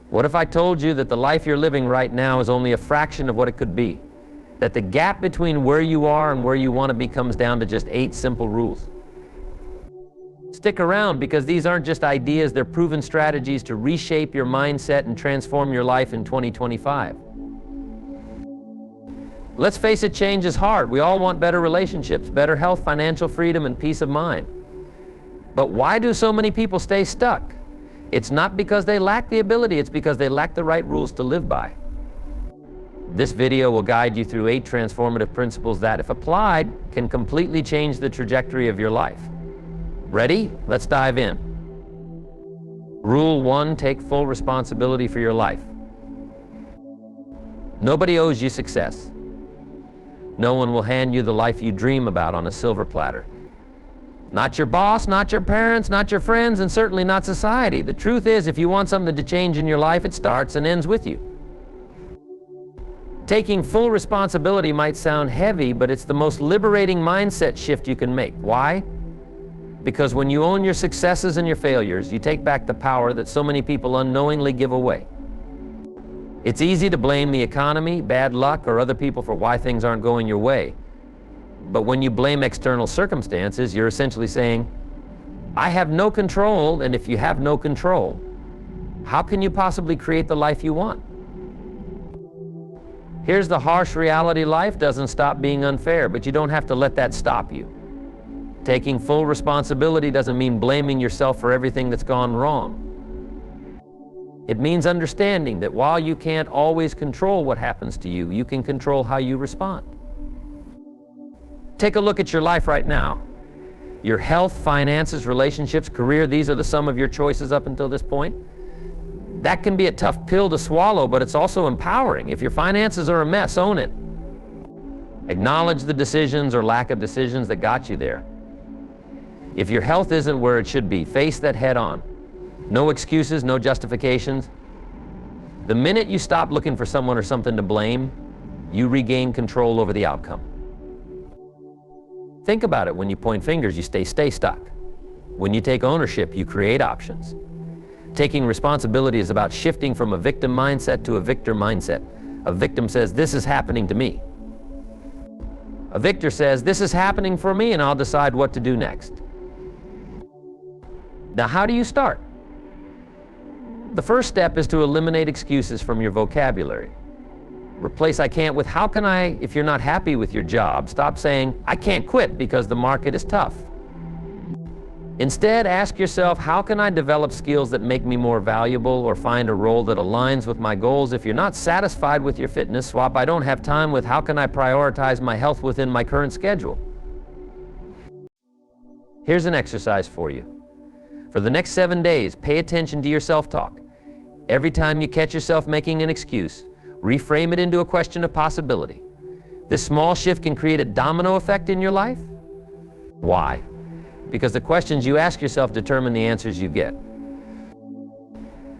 What if I told you that the life you're living right now is only a fraction of what it could be? That the gap between where you are and where you want to be comes down to just 8 simple rules. Stick around, because these aren't just ideas, they're proven strategies to reshape your mindset and transform your life in 2025. Let's face it, change is hard. We all want better relationships, better health, financial freedom, and peace of mind. But why do so many people stay stuck? It's not because they lack the ability, it's because they lack the right rules to live by. This video will guide you through 8 transformative principles that, if applied, can completely change the trajectory of your life. Ready? Let's dive in. Rule 1, take full responsibility for your life. Nobody owes you success. No one will hand you the life you dream about on a silver platter. Not your boss, not your parents, not your friends, and certainly not society. The truth is, if you want something to change in your life, it starts and ends with you. Taking full responsibility might sound heavy, but it's the most liberating mindset shift you can make. Why? Because when you own your successes and your failures, you take back the power that so many people unknowingly give away. It's easy to blame the economy, bad luck, or other people for why things aren't going your way. But when you blame external circumstances, you're essentially saying, I have no control, and if you have no control, how can you possibly create the life you want? Here's the harsh reality: life doesn't stop being unfair, but you don't have to let that stop you. Taking full responsibility doesn't mean blaming yourself for everything that's gone wrong. It means understanding that while you can't always control what happens to you, you can control how you respond. Take a look at your life right now. Your health, finances, relationships, career, these are the sum of your choices up until this point. That can be a tough pill to swallow, but it's also empowering. If your finances are a mess, own it. Acknowledge the decisions or lack of decisions that got you there. If your health isn't where it should be, face that head on. No excuses, no justifications. The minute you stop looking for someone or something to blame, you regain control over the outcome. Think about it: when you point fingers, you stay stuck. When you take ownership, you create options. Taking responsibility is about shifting from a victim mindset to a victor mindset. A victim says, this is happening to me. A victor says, this is happening for me, and I'll decide what to do next. Now, how do you start? The first step is to eliminate excuses from your vocabulary. Replace I can't with how can I. If you're not happy with your job, stop saying I can't quit because the market is tough. Instead, ask yourself, how can I develop skills that make me more valuable, or find a role that aligns with my goals? If you're not satisfied with your fitness, swap I don't have time with how can I prioritize my health within my current schedule? Here's an exercise for you. For the next 7 days, pay attention to your self-talk. Every time you catch yourself making an excuse, reframe it into a question of possibility. This small shift can create a domino effect in your life. Why? Because the questions you ask yourself determine the answers you get.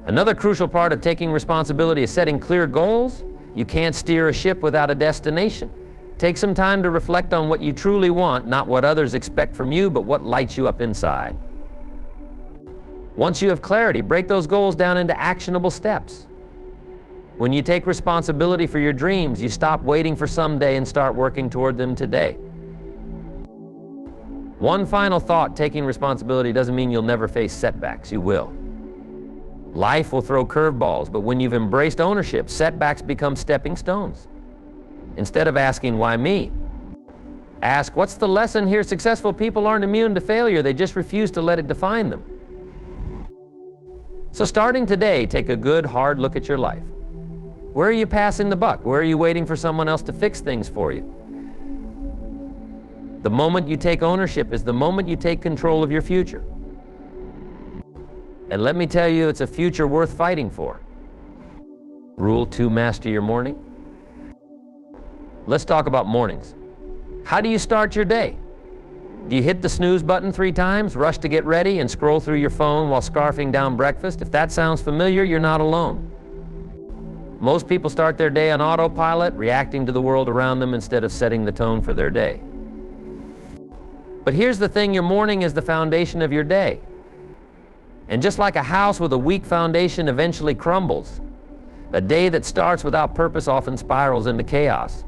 Another crucial part of taking responsibility is setting clear goals. You can't steer a ship without a destination. Take some time to reflect on what you truly want, not what others expect from you, but what lights you up inside. Once you have clarity, break those goals down into actionable steps. When you take responsibility for your dreams, you stop waiting for someday and start working toward them today. One final thought: taking responsibility doesn't mean you'll never face setbacks. You will. Life will throw curveballs, but when you've embraced ownership, setbacks become stepping stones. Instead of asking, why me? Ask, what's the lesson here? Successful people aren't immune to failure, they just refuse to let it define them. So starting today, take a good, hard look at your life. Where are you passing the buck? Where are you waiting for someone else to fix things for you? The moment you take ownership is the moment you take control of your future. And let me tell you, it's a future worth fighting for. Rule 2, master your morning. Let's talk about mornings. How do you start your day? Do you hit the snooze button 3 times, rush to get ready, and scroll through your phone while scarfing down breakfast? If that sounds familiar, you're not alone. Most people start their day on autopilot, reacting to the world around them instead of setting the tone for their day. But here's the thing: your morning is the foundation of your day. And just like a house with a weak foundation eventually crumbles, a day that starts without purpose often spirals into chaos.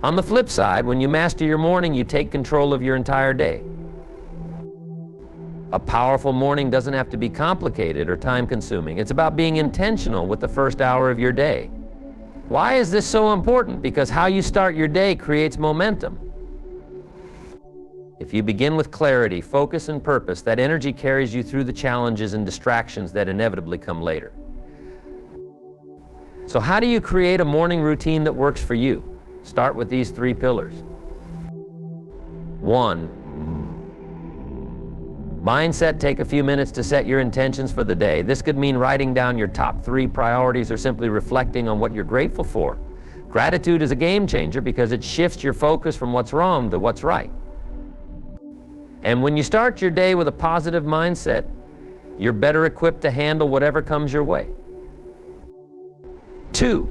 On the flip side, when you master your morning, you take control of your entire day. A powerful morning doesn't have to be complicated or time-consuming. It's about being intentional with the first hour of your day. Why is this so important? Because how you start your day creates momentum. If you begin with clarity, focus, and purpose, that energy carries you through the challenges and distractions that inevitably come later. So how do you create a morning routine that works for you? Start with these 3 pillars. 1, mindset. Take a few minutes to set your intentions for the day. This could mean writing down your top 3 priorities or simply reflecting on what you're grateful for. Gratitude is a game changer because it shifts your focus from what's wrong to what's right. And when you start your day with a positive mindset, you're better equipped to handle whatever comes your way. 2,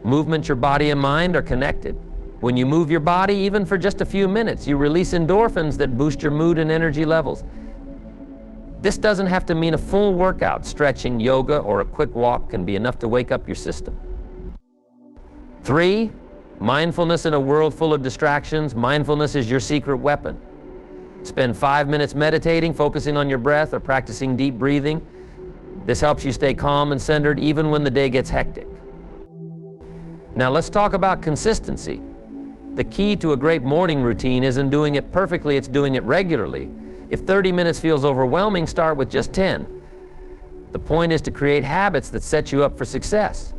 movement. Your body and mind are connected. When you move your body, even for just a few minutes, you release endorphins that boost your mood and energy levels. This doesn't have to mean a full workout. Stretching, yoga, or a quick walk can be enough to wake up your system. 3, mindfulness. In a world full of distractions, mindfulness is your secret weapon. Spend 5 minutes meditating, focusing on your breath, or practicing deep breathing. This helps you stay calm and centered even when the day gets hectic. Now let's talk about consistency. The key to a great morning routine isn't doing it perfectly, it's doing it regularly. If 30 minutes feels overwhelming, start with just 10. The point is to create habits that set you up for success.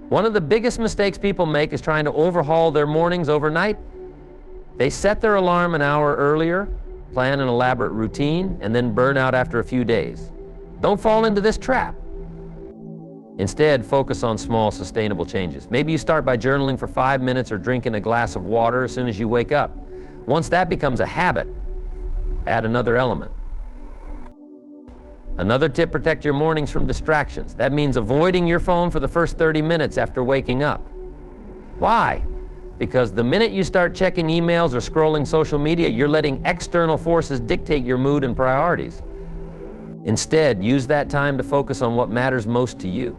One of the biggest mistakes people make is trying to overhaul their mornings overnight. They set their alarm an hour earlier, plan an elaborate routine, and then burn out after a few days. Don't fall into this trap. Instead, focus on small, sustainable changes. Maybe you start by journaling for 5 minutes or drinking a glass of water as soon as you wake up. Once that becomes a habit, add another element. Another tip: protect your mornings from distractions. That means avoiding your phone for the first 30 minutes after waking up. Why? Because the minute you start checking emails or scrolling social media, you're letting external forces dictate your mood and priorities. Instead, use that time to focus on what matters most to you.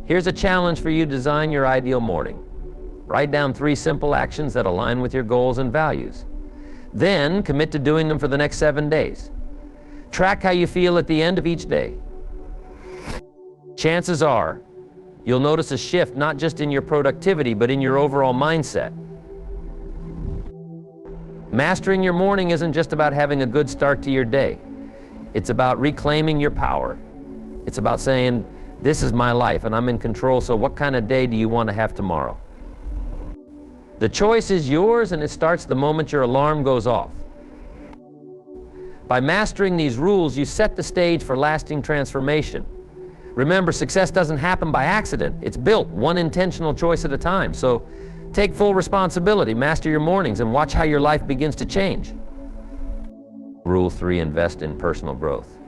Here's a challenge for you to design your ideal morning. Write down 3 simple actions that align with your goals and values. Then, commit to doing them for the next 7 days. Track how you feel at the end of each day. Chances are, you'll notice a shift not just in your productivity, but in your overall mindset. Mastering your morning isn't just about having a good start to your day. It's about reclaiming your power. It's about saying, this is my life and I'm in control, so what kind of day do you want to have tomorrow? The choice is yours, and it starts the moment your alarm goes off. By mastering these rules, you set the stage for lasting transformation. Remember, success doesn't happen by accident. It's built one intentional choice at a time. So take full responsibility, master your mornings, and watch how your life begins to change. Rule 3, invest in personal growth.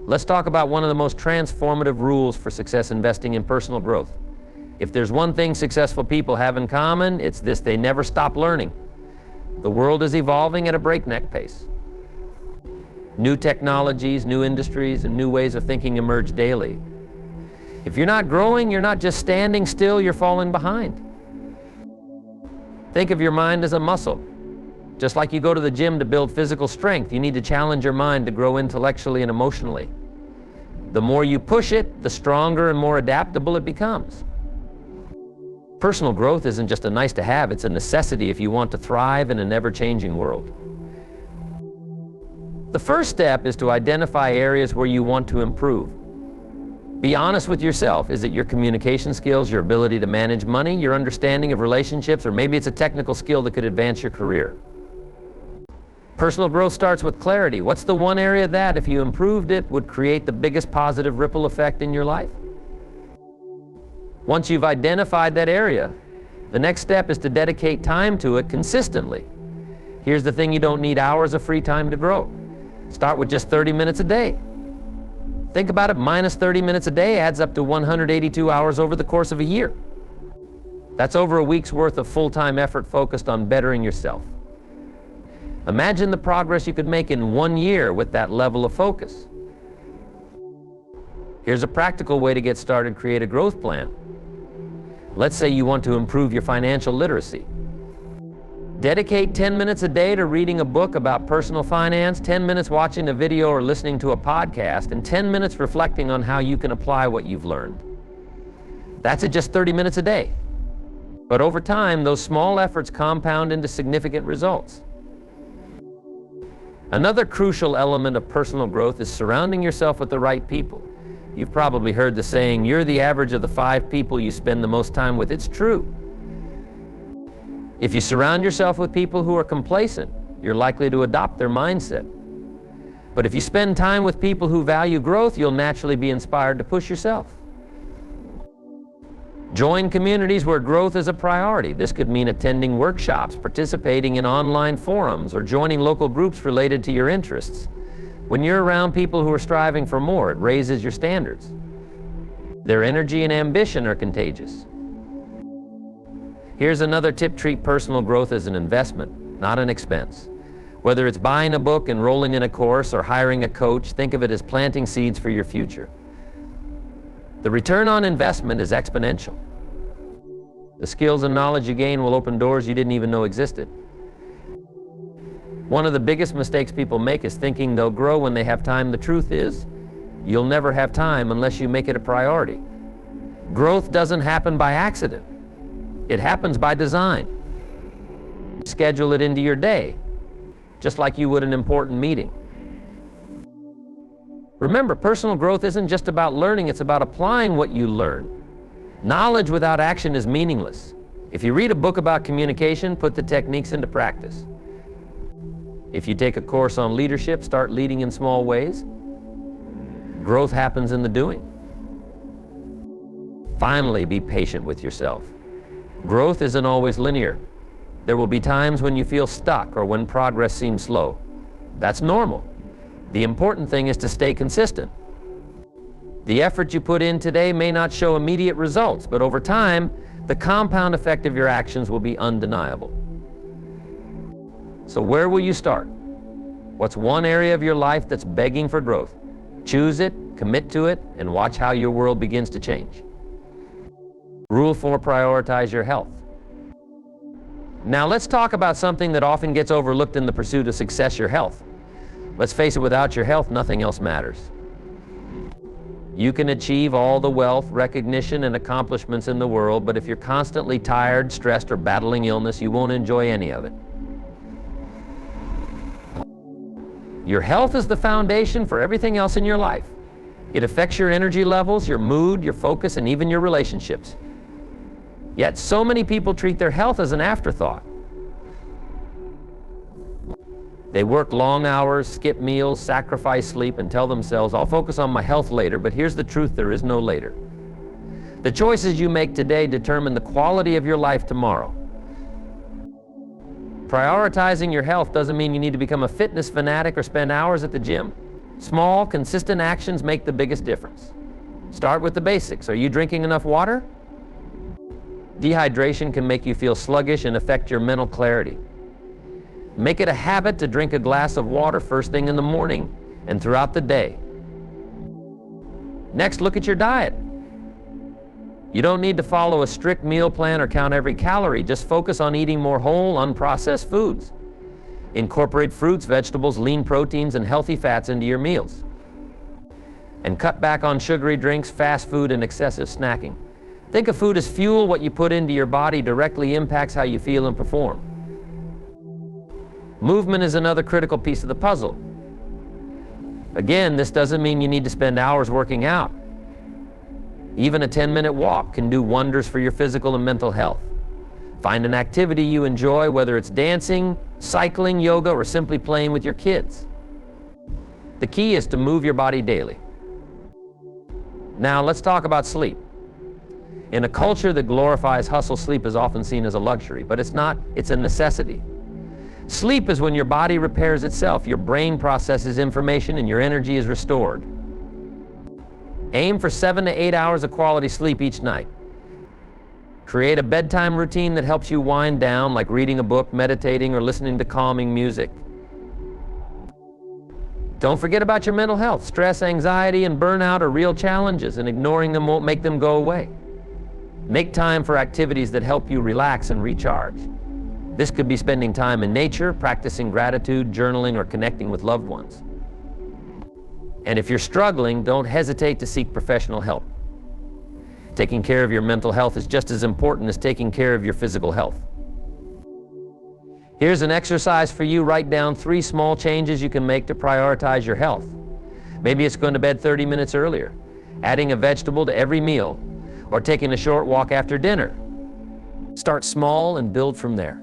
Let's talk about one of the most transformative rules for success: investing in personal growth. If there's one thing successful people have in common, it's this: they never stop learning. The world is evolving at a breakneck pace. New technologies, new industries, and new ways of thinking emerge daily. If you're not growing, you're not just standing still, you're falling behind. Think of your mind as a muscle. Just like you go to the gym to build physical strength, you need to challenge your mind to grow intellectually and emotionally. The more you push it, the stronger and more adaptable it becomes. Personal growth isn't just a nice to have, it's a necessity if you want to thrive in an ever-changing world. The first step is to identify areas where you want to improve. Be honest with yourself. Is it your communication skills, your ability to manage money, your understanding of relationships, or maybe it's a technical skill that could advance your career? Personal growth starts with clarity. What's the one area that, if you improved it, would create the biggest positive ripple effect in your life? Once you've identified that area, the next step is to dedicate time to it consistently. Here's the thing: you don't need hours of free time to grow. Start with just 30 minutes a day. Think about it, minus 30 minutes a day adds up to 182 hours over the course of a year. That's over a week's worth of full-time effort focused on bettering yourself. Imagine the progress you could make in 1 year with that level of focus. Here's a practical way to get started. Create a growth plan. Let's say you want to improve your financial literacy. Dedicate 10 minutes a day to reading a book about personal finance, 10 minutes watching a video or listening to a podcast, and 10 minutes reflecting on how you can apply what you've learned. That's at just 30 minutes a day. But over time, those small efforts compound into significant results. Another crucial element of personal growth is surrounding yourself with the right people. You've probably heard the saying, you're the average of the 5 people you spend the most time with. It's true. If you surround yourself with people who are complacent, you're likely to adopt their mindset. But if you spend time with people who value growth, you'll naturally be inspired to push yourself. Join communities where growth is a priority. This could mean attending workshops, participating in online forums, or joining local groups related to your interests. When you're around people who are striving for more, it raises your standards. Their energy and ambition are contagious. Here's another tip: treat personal growth as an investment, not an expense. Whether it's buying a book, enrolling in a course, or hiring a coach, think of it as planting seeds for your future. The return on investment is exponential. The skills and knowledge you gain will open doors you didn't even know existed. One of the biggest mistakes people make is thinking they'll grow when they have time. The truth is, you'll never have time unless you make it a priority. Growth doesn't happen by accident. It happens by design. Schedule it into your day, just like you would an important meeting. Remember, personal growth isn't just about learning, it's about applying what you learn. Knowledge without action is meaningless. If you read a book about communication, put the techniques into practice. If you take a course on leadership, start leading in small ways. Growth happens in the doing. Finally, be patient with yourself. Growth isn't always linear. There will be times when you feel stuck or when progress seems slow. That's normal. The important thing is to stay consistent. The effort you put in today may not show immediate results, but over time, the compound effect of your actions will be undeniable. So where will you start? What's one area of your life that's begging for growth? Choose it, commit to it, and watch how your world begins to change. Rule 4, prioritize your health. Now let's talk about something that often gets overlooked in the pursuit of success: your health. Let's face it, without your health, nothing else matters. You can achieve all the wealth, recognition, and accomplishments in the world, but if you're constantly tired, stressed, or battling illness, you won't enjoy any of it. Your health is the foundation for everything else in your life. It affects your energy levels, your mood, your focus, and even your relationships. Yet so many people treat their health as an afterthought. They work long hours, skip meals, sacrifice sleep, and tell themselves, I'll focus on my health later, but here's the truth: there is no later. The choices you make today determine the quality of your life tomorrow. Prioritizing your health doesn't mean you need to become a fitness fanatic or spend hours at the gym. Small, consistent actions make the biggest difference. Start with the basics. Are you drinking enough water? Dehydration can make you feel sluggish and affect your mental clarity. Make it a habit to drink a glass of water first thing in the morning and throughout the day. Next, look at your diet. You don't need to follow a strict meal plan or count every calorie. Just focus on eating more whole, unprocessed foods. Incorporate fruits, vegetables, lean proteins, and healthy fats into your meals. And cut back on sugary drinks, fast food, and excessive snacking. Think of food as fuel. What you put into your body directly impacts how you feel and perform. Movement is another critical piece of the puzzle. Again, this doesn't mean you need to spend hours working out. Even a 10-minute walk can do wonders for your physical and mental health. Find an activity you enjoy, whether it's dancing, cycling, yoga, or simply playing with your kids. The key is to move your body daily. Now let's talk about sleep. In a culture that glorifies hustle, sleep is often seen as a luxury, but it's not. It's a necessity. Sleep is when your body repairs itself, your brain processes information, and your energy is restored. Aim for 7 to 8 hours of quality sleep each night. Create a bedtime routine that helps you wind down, like reading a book, meditating, or listening to calming music. Don't forget about your mental health. Stress, anxiety, and burnout are real challenges, and ignoring them won't make them go away. Make time for activities that help you relax and recharge. This could be spending time in nature, practicing gratitude, journaling, or connecting with loved ones. And if you're struggling, don't hesitate to seek professional help. Taking care of your mental health is just as important as taking care of your physical health. Here's an exercise for you. Write down 3 small changes you can make to prioritize your health. Maybe it's going to bed 30 minutes earlier, adding a vegetable to every meal, or taking a short walk after dinner. Start small and build from there.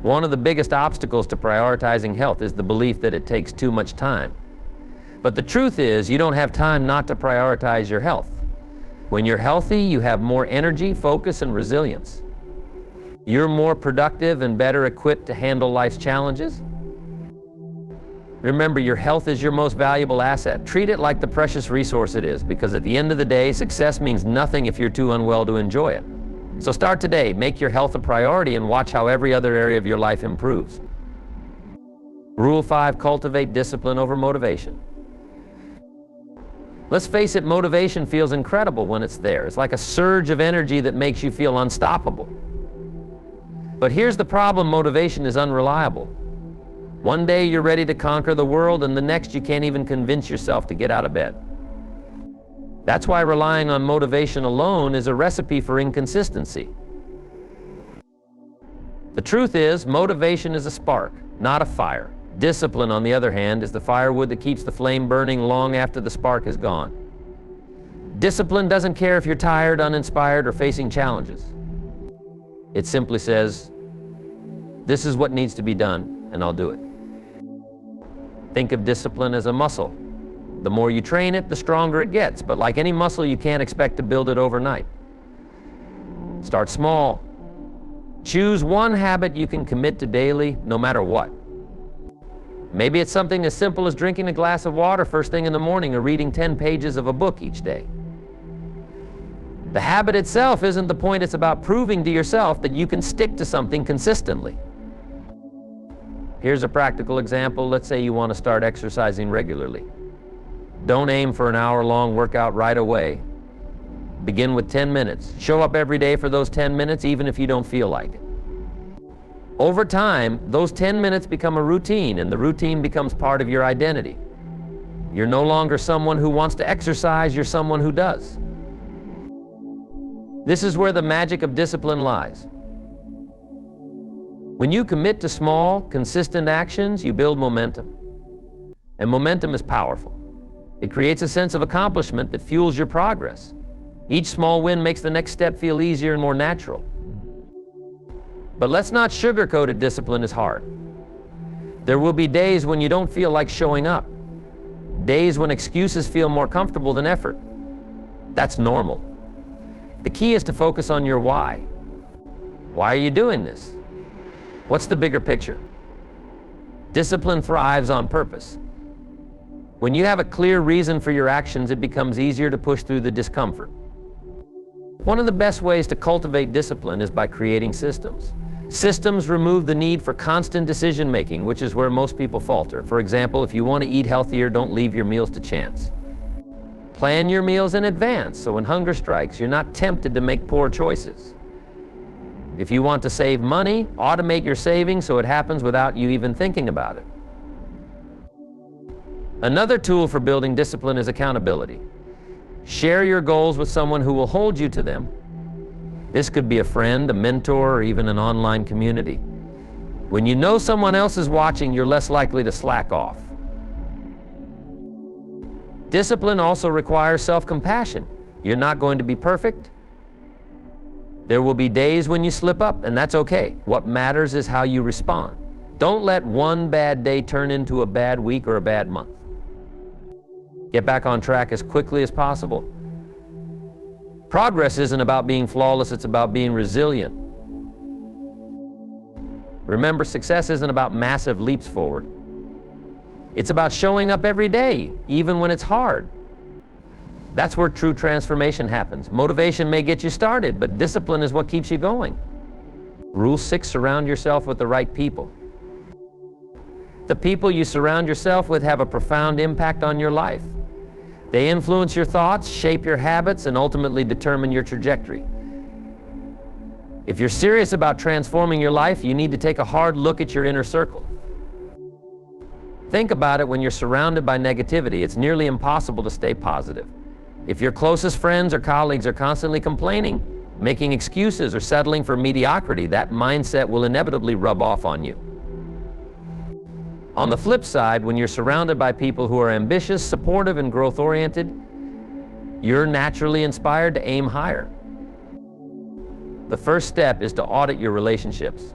One of the biggest obstacles to prioritizing health is the belief that it takes too much time. But the truth is, you don't have time not to prioritize your health. When you're healthy, you have more energy, focus, and resilience. You're more productive and better equipped to handle life's challenges. Remember, your health is your most valuable asset. Treat it like the precious resource it is, because at the end of the day, success means nothing if you're too unwell to enjoy it. So start today, make your health a priority, and watch how every other area of your life improves. Rule 5, cultivate discipline over motivation. Let's face it, motivation feels incredible when it's there. It's like a surge of energy that makes you feel unstoppable. But here's the problem: motivation is unreliable. One day you're ready to conquer the world, and the next you can't even convince yourself to get out of bed. That's why relying on motivation alone is a recipe for inconsistency. The truth is, motivation is a spark, not a fire. Discipline, on the other hand, is the firewood that keeps the flame burning long after the spark is gone. Discipline doesn't care if you're tired, uninspired, or facing challenges. It simply says, this is what needs to be done, and I'll do it. Think of discipline as a muscle. The more you train it, the stronger it gets. But like any muscle, you can't expect to build it overnight. Start small. Choose one habit you can commit to daily, no matter what. Maybe it's something as simple as drinking a glass of water first thing in the morning, or reading 10 pages of a book each day. The habit itself isn't the point. It's about proving to yourself that you can stick to something consistently. Here's a practical example. Let's say you want to start exercising regularly. Don't aim for an hour-long workout right away. Begin with 10 minutes. Show up every day for those 10 minutes, even if you don't feel like it. Over time, those 10 minutes become a routine, and the routine becomes part of your identity. You're no longer someone who wants to exercise, you're someone who does. This is where the magic of discipline lies. When you commit to small, consistent actions, you build momentum. And momentum is powerful. It creates a sense of accomplishment that fuels your progress. Each small win makes the next step feel easier and more natural. But let's not sugarcoat it. Discipline is hard. There will be days when you don't feel like showing up. Days when excuses feel more comfortable than effort. That's normal. The key is to focus on your why. Why are you doing this? What's the bigger picture? Discipline thrives on purpose. When you have a clear reason for your actions, it becomes easier to push through the discomfort. One of the best ways to cultivate discipline is by creating systems. Systems remove the need for constant decision-making, which is where most people falter. For example, if you want to eat healthier, don't leave your meals to chance. Plan your meals in advance, so when hunger strikes, you're not tempted to make poor choices. If you want to save money, automate your savings so it happens without you even thinking about it. Another tool for building discipline is accountability. Share your goals with someone who will hold you to them. This could be a friend, a mentor, or even an online community. When you know someone else is watching, you're less likely to slack off. Discipline also requires self-compassion. You're not going to be perfect. There will be days when you slip up, and that's okay. What matters is how you respond. Don't let one bad day turn into a bad week or a bad month. Get back on track as quickly as possible. Progress isn't about being flawless, it's about being resilient. Remember, success isn't about massive leaps forward. It's about showing up every day, even when it's hard. That's where true transformation happens. Motivation may get you started, but discipline is what keeps you going. Rule 6, surround yourself with the right people. The people you surround yourself with have a profound impact on your life. They influence your thoughts, shape your habits, and ultimately determine your trajectory. If you're serious about transforming your life, you need to take a hard look at your inner circle. Think about it. When you're surrounded by negativity, it's nearly impossible to stay positive. If your closest friends or colleagues are constantly complaining, making excuses, or settling for mediocrity, that mindset will inevitably rub off on you. On the flip side, when you're surrounded by people who are ambitious, supportive, and growth-oriented, you're naturally inspired to aim higher. The first step is to audit your relationships.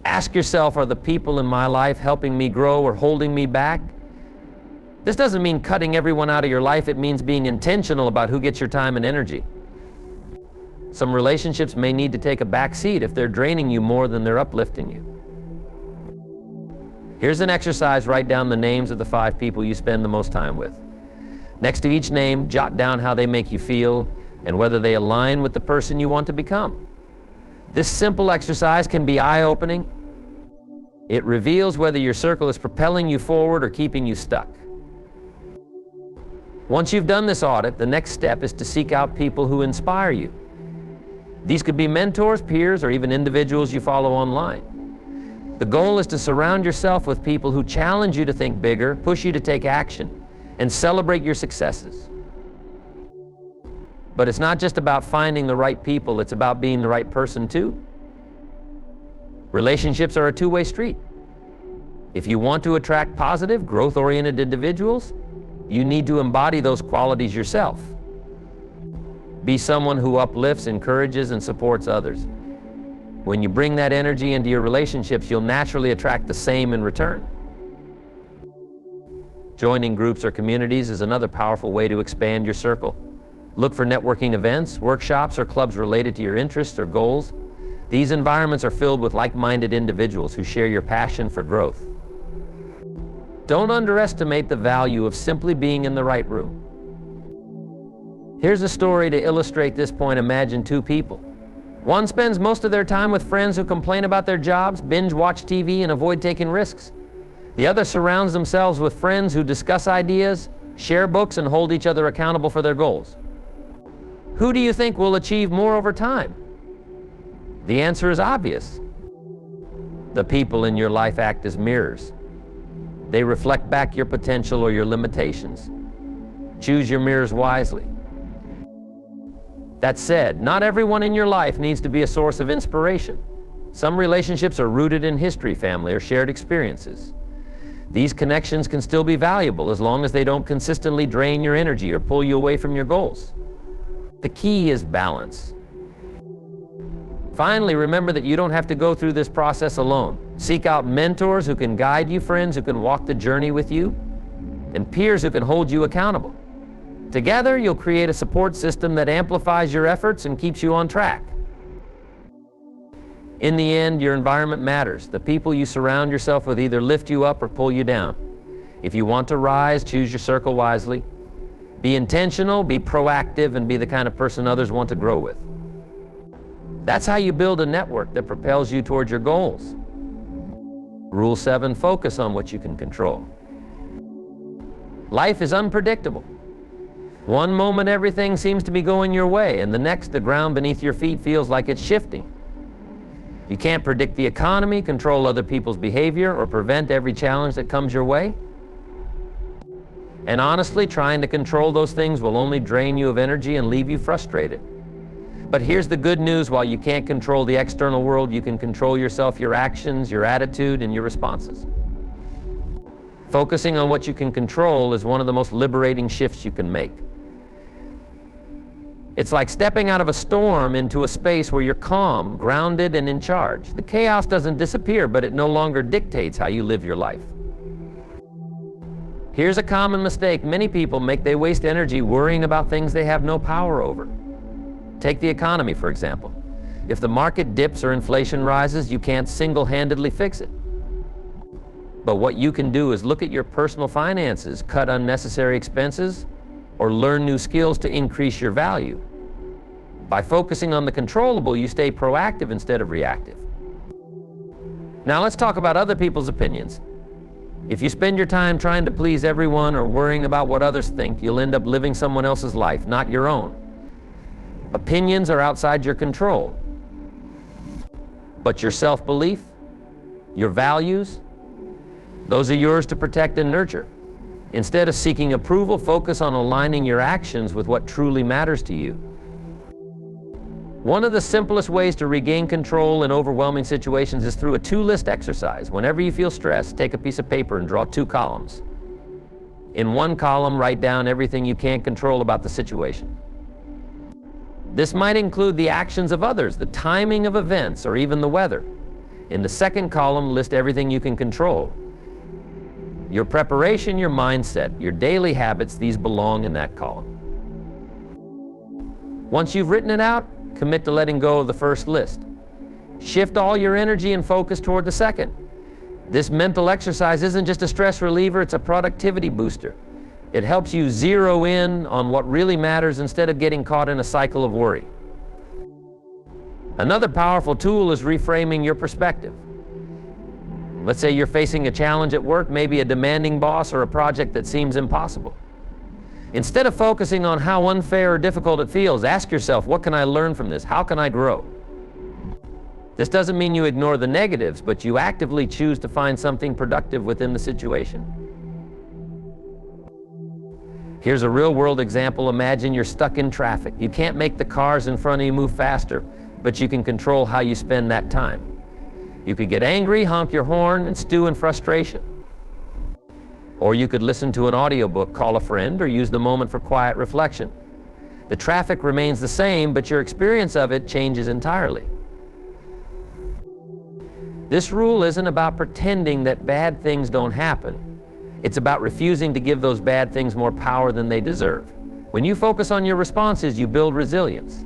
Ask yourself, are the people in my life helping me grow or holding me back? This doesn't mean cutting everyone out of your life. It means being intentional about who gets your time and energy. Some relationships may need to take a back seat if they're draining you more than they're uplifting you. Here's an exercise. Write down the names of the 5 people you spend the most time with. Next to each name, jot down how they make you feel and whether they align with the person you want to become. This simple exercise can be eye-opening. It reveals whether your circle is propelling you forward or keeping you stuck. Once you've done this audit, the next step is to seek out people who inspire you. These could be mentors, peers, or even individuals you follow online. The goal is to surround yourself with people who challenge you to think bigger, push you to take action, and celebrate your successes. But it's not just about finding the right people, it's about being the right person too. Relationships are a two-way street. If you want to attract positive, growth-oriented individuals, you need to embody those qualities yourself. Be someone who uplifts, encourages, and supports others. When you bring that energy into your relationships, you'll naturally attract the same in return. Joining groups or communities is another powerful way to expand your circle. Look for networking events, workshops, or clubs related to your interests or goals. These environments are filled with like-minded individuals who share your passion for growth. Don't underestimate the value of simply being in the right room. Here's a story to illustrate this point. Imagine 2 people. One spends most of their time with friends who complain about their jobs, binge watch TV, and avoid taking risks. The other surrounds themselves with friends who discuss ideas, share books, and hold each other accountable for their goals. Who do you think will achieve more over time? The answer is obvious. The people in your life act as mirrors. They reflect back your potential or your limitations. Choose your mirrors wisely. That said, not everyone in your life needs to be a source of inspiration. Some relationships are rooted in history, family, or shared experiences. These connections can still be valuable as long as they don't consistently drain your energy or pull you away from your goals. The key is balance. Finally, remember that you don't have to go through this process alone. Seek out mentors who can guide you, friends who can walk the journey with you, and peers who can hold you accountable. Together, you'll create a support system that amplifies your efforts and keeps you on track. In the end, your environment matters. The people you surround yourself with either lift you up or pull you down. If you want to rise, choose your circle wisely. Be intentional, be proactive, and be the kind of person others want to grow with. That's how you build a network that propels you towards your goals. Rule 7, focus on what you can control. Life is unpredictable. One moment everything seems to be going your way, and the next the ground beneath your feet feels like it's shifting. You can't predict the economy, control other people's behavior, or prevent every challenge that comes your way. And honestly, trying to control those things will only drain you of energy and leave you frustrated. But here's the good news: while you can't control the external world, you can control yourself, your actions, your attitude, and your responses. Focusing on what you can control is one of the most liberating shifts you can make. It's like stepping out of a storm into a space where you're calm, grounded, and in charge. The chaos doesn't disappear, but it no longer dictates how you live your life. Here's a common mistake many people make. They waste energy worrying about things they have no power over. Take the economy, for example. If the market dips or inflation rises, you can't single-handedly fix it. But what you can do is look at your personal finances, cut unnecessary expenses, or learn new skills to increase your value. By focusing on the controllable, you stay proactive instead of reactive. Now let's talk about other people's opinions. If you spend your time trying to please everyone or worrying about what others think, you'll end up living someone else's life, not your own. Opinions are outside your control. But your self-belief, your values, those are yours to protect and nurture. Instead of seeking approval, focus on aligning your actions with what truly matters to you. One of the simplest ways to regain control in overwhelming situations is through a two-list exercise. Whenever you feel stressed, take a piece of paper and draw 2 columns. In one column, write down everything you can't control about the situation. This might include the actions of others, the timing of events, or even the weather. In the second column, list everything you can control. Your preparation, your mindset, your daily habits, these belong in that column. Once you've written it out, commit to letting go of the first list. Shift all your energy and focus toward the second. This mental exercise isn't just a stress reliever, it's a productivity booster. It helps you zero in on what really matters instead of getting caught in a cycle of worry. Another powerful tool is reframing your perspective. Let's say you're facing a challenge at work, maybe a demanding boss or a project that seems impossible. Instead of focusing on how unfair or difficult it feels, ask yourself, what can I learn from this? How can I grow? This doesn't mean you ignore the negatives, but you actively choose to find something productive within the situation. Here's a real-world example. Imagine you're stuck in traffic. You can't make the cars in front of you move faster, but you can control how you spend that time. You could get angry, honk your horn, and stew in frustration. Or you could listen to an audiobook, call a friend, or use the moment for quiet reflection. The traffic remains the same, but your experience of it changes entirely. This rule isn't about pretending that bad things don't happen. It's about refusing to give those bad things more power than they deserve. When you focus on your responses, you build resilience.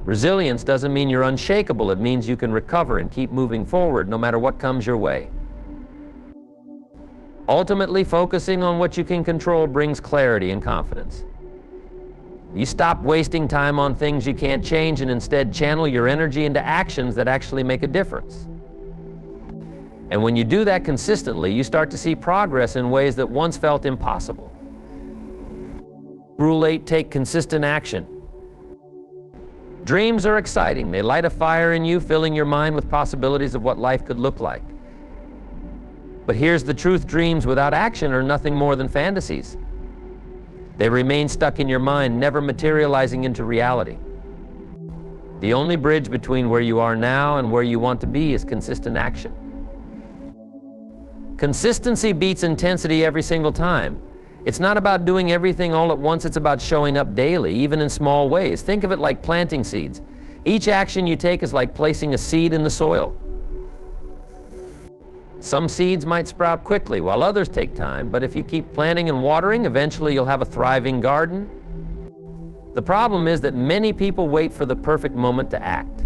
Resilience doesn't mean you're unshakable. It means you can recover and keep moving forward no matter what comes your way. Ultimately, focusing on what you can control brings clarity and confidence. You stop wasting time on things you can't change and instead channel your energy into actions that actually make a difference. And when you do that consistently, you start to see progress in ways that once felt impossible. Rule 8, take consistent action. Dreams are exciting. They light a fire in you, filling your mind with possibilities of what life could look like. But here's the truth, dreams without action are nothing more than fantasies. They remain stuck in your mind, never materializing into reality. The only bridge between where you are now and where you want to be is consistent action. Consistency beats intensity every single time. It's not about doing everything all at once, it's about showing up daily, even in small ways. Think of it like planting seeds. Each action you take is like placing a seed in the soil. Some seeds might sprout quickly, while others take time, but if you keep planting and watering, eventually you'll have a thriving garden. The problem is that many people wait for the perfect moment to act.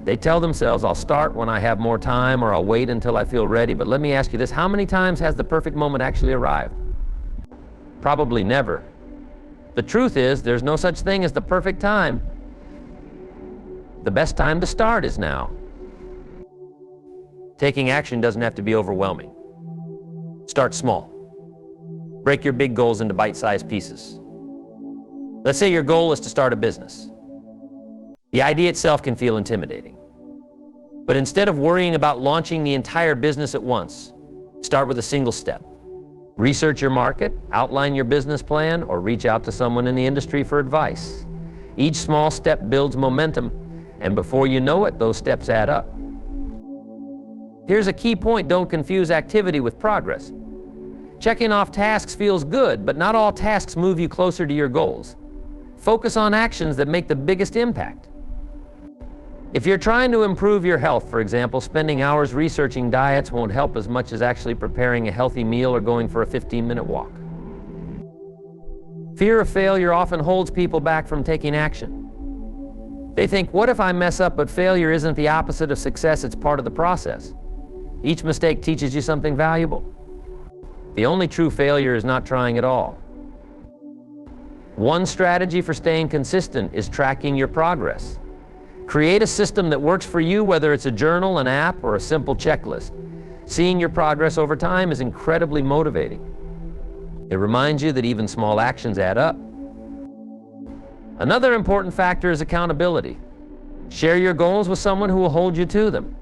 They tell themselves, I'll start when I have more time, or I'll wait until I feel ready. But let me ask you this, how many times has the perfect moment actually arrived? Probably never. The truth is, there's no such thing as the perfect time. The best time to start is now. Taking action doesn't have to be overwhelming. Start small. Break your big goals into bite-sized pieces. Let's say your goal is to start a business. The idea itself can feel intimidating. But instead of worrying about launching the entire business at once, start with a single step. Research your market, outline your business plan, or reach out to someone in the industry for advice. Each small step builds momentum, and before you know it, those steps add up. Here's a key point: don't confuse activity with progress. Checking off tasks feels good, but not all tasks move you closer to your goals. Focus on actions that make the biggest impact. If you're trying to improve your health, for example, spending hours researching diets won't help as much as actually preparing a healthy meal or going for a 15-minute walk. Fear of failure often holds people back from taking action. They think, what if I mess up? But failure isn't the opposite of success, it's part of the process. Each mistake teaches you something valuable. The only true failure is not trying at all. One strategy for staying consistent is tracking your progress. Create a system that works for you, whether it's a journal, an app, or a simple checklist. Seeing your progress over time is incredibly motivating. It reminds you that even small actions add up. Another important factor is accountability. Share your goals with someone who will hold you to them.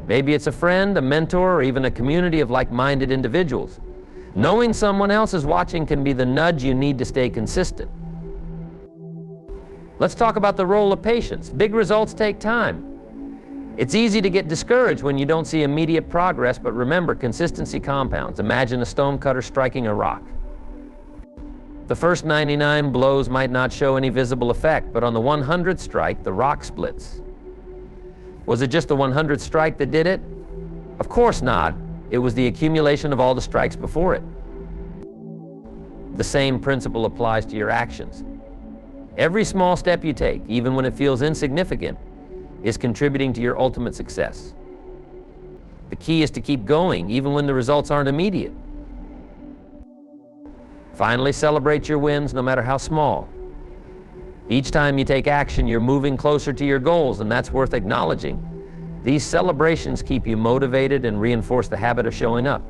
Maybe it's a friend, a mentor, or even a community of like-minded individuals. Knowing someone else is watching can be the nudge you need to stay consistent. Let's talk about the role of patience. Big results take time. It's easy to get discouraged when you don't see immediate progress, but remember, consistency compounds. Imagine a stonecutter striking a rock. The first 99 blows might not show any visible effect, but on the 100th strike, the rock splits. Was it just the 100th strike that did it? Of course not. It was the accumulation of all the strikes before it. The same principle applies to your actions. Every small step you take, even when it feels insignificant, is contributing to your ultimate success. The key is to keep going, even when the results aren't immediate. Finally, celebrate your wins, no matter how small. Each time you take action, you're moving closer to your goals, and that's worth acknowledging. These celebrations keep you motivated and reinforce the habit of showing up.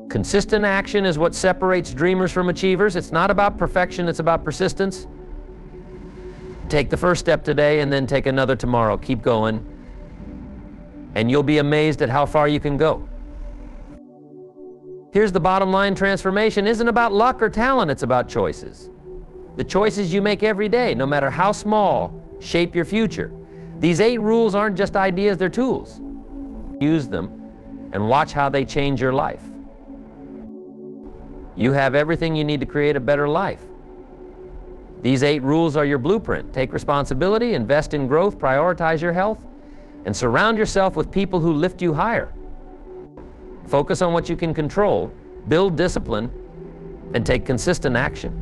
Consistent action is what separates dreamers from achievers. It's not about perfection, it's about persistence. Take the first step today and then take another tomorrow. Keep going, and you'll be amazed at how far you can go. Here's the bottom line: transformation isn't about luck or talent, it's about choices. The choices you make every day, no matter how small, shape your future. These 8 rules aren't just ideas, they're tools. Use them and watch how they change your life. You have everything you need to create a better life. These 8 rules are your blueprint. Take responsibility, invest in growth, prioritize your health, and surround yourself with people who lift you higher. Focus on what you can control, build discipline, and take consistent action.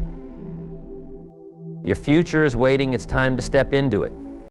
Your future is waiting. It's time to step into it.